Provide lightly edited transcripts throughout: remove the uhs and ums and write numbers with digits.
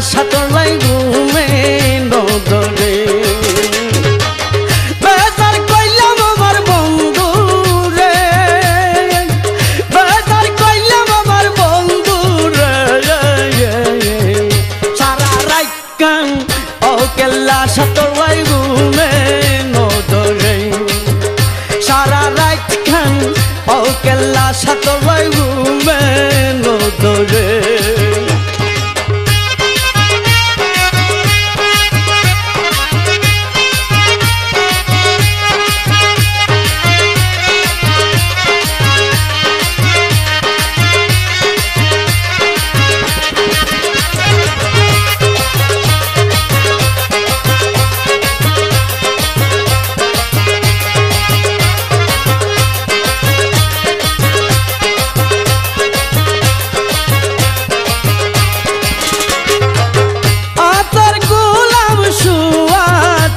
সাতলাই ঘুমে নদরে বেজার কইলাম আমার বন্ধু রে বেজার কইলাম আমার বন্ধু রে সারা রাত কান ও কেল্লা সাতলাই ঘুমে নদরে সারা রাত কান ও কেল্লা সাতলাই ঘুমে নদরে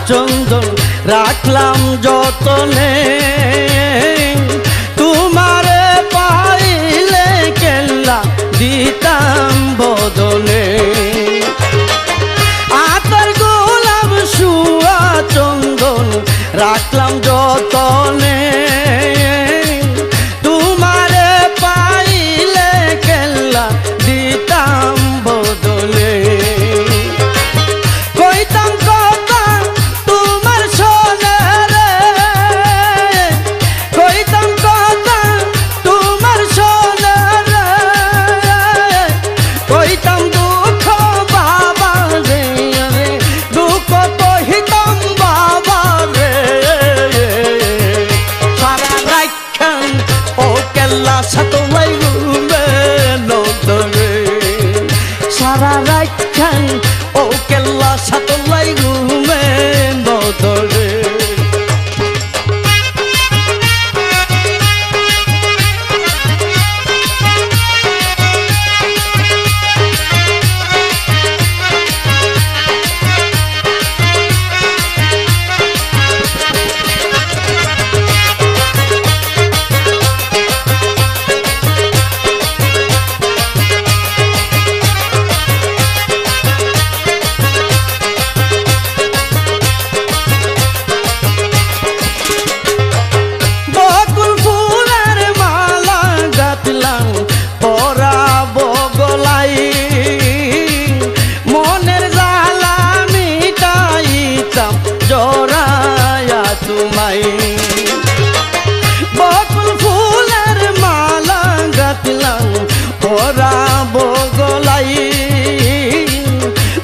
চন্দন রাখলাম যতনে তোমারে পাইলে কেল্লা দিতাম বদলে আতর গোলাপ শুয়া চন্দন রাখলাম যতনে তোমারে পাইলে কেল্লা দিতাম বদলে কইতাম সাতলাই ঘুমে নদরে সারা রাত খান ও কেল্লা সাতলাই ঘুমে নদরে বকুল ফুলের মালা গাঁথলাম পরাবো গলাই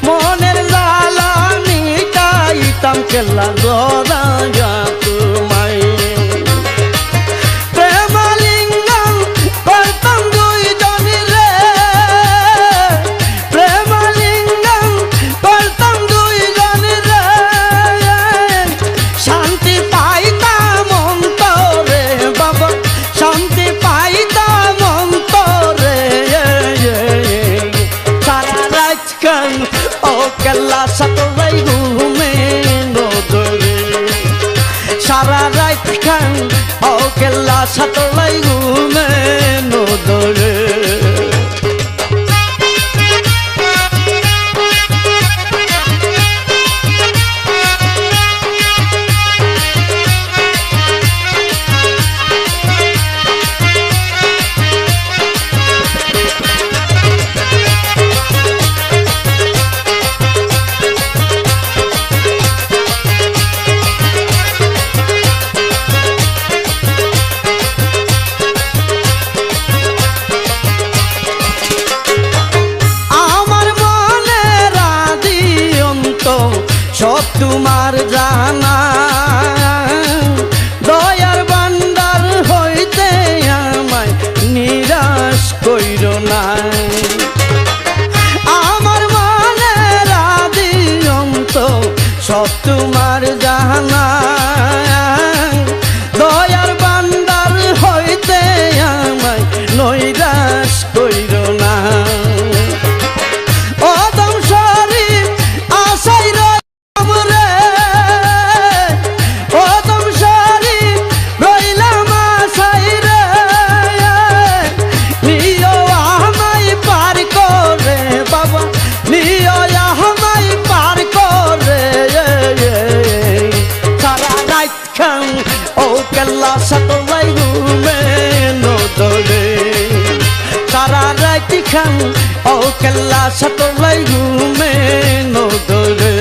মনের জ্বালা মিটাইতাম কেল্লা জড়াইয়া তোমায় প্রেমালিঙ্গন করতাম দুইজন রে প্রেমালিঙ্গন করতাম দুইজন রে শান্তি পাইতাম অন্তরে বাবা শান্তি পাইতাম অন্তরে সারা রাত কান ও কেল্লা সাতলাই ঘুমে নদরে সারা রাত কান ও কেল্লা সাতলাই ঘুমে নদরে সব তোমার জানা দয়ার বান্দার হইতে আমায় নিরাশ কইরো না আমার মনের আদি অন্ত সব তোমার জানা দয়ার বান্দার হইতে আমায় নৈরাশ কইরো না অদম শরীফ আশাই নিও রাখান ও কেল্লা সাতলাই ঘুমে নদরে সারা রাত খান ও কেল্লা সাতলাই ঘুমে নদরে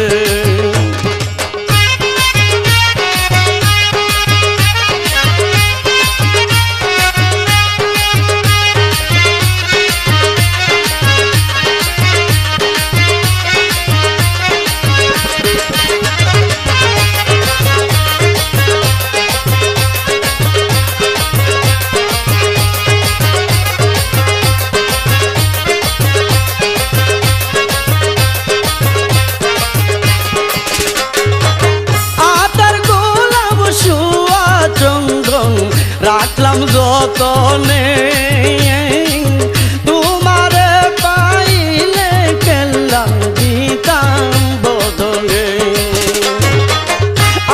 রাখলাম যতনে তোমারে পাইলে কেল্লা দিতাম বদলে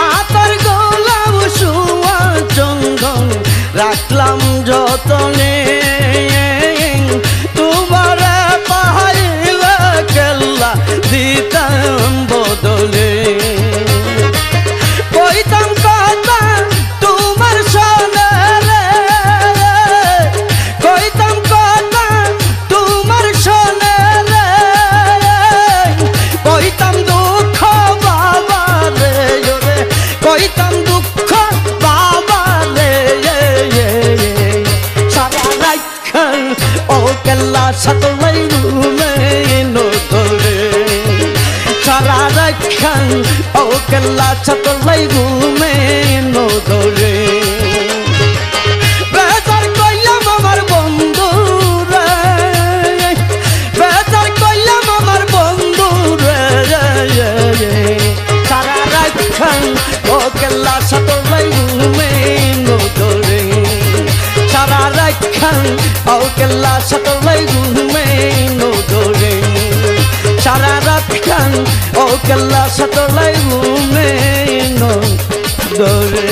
আতার গোলাপ শুয়া চন্দন রাখলাম যতনে তোমারে পাইলে কেল্লা দিতাম বদলে কইতাম কথা তোমার সনে কইতাম দুঃখ বাবা রে সারা রাখান ও কেল্লা সাতলাই ঘুমে নদরে সারা রাখান ও কেল্লা সাতলাই ঘুমে নদরে বেজার কইলাম আমার বন্ধু রে বেজার কইলাম আমার বন্ধু রে সারা রাখান ও কেল্লা সাতলাই ঘুমে নদরে সারা রাখান ও কেল্লা সাতলাই ঘুমে নদরে সারা রাখান ও কেল্লা সাতলাই ঘুমে নদরে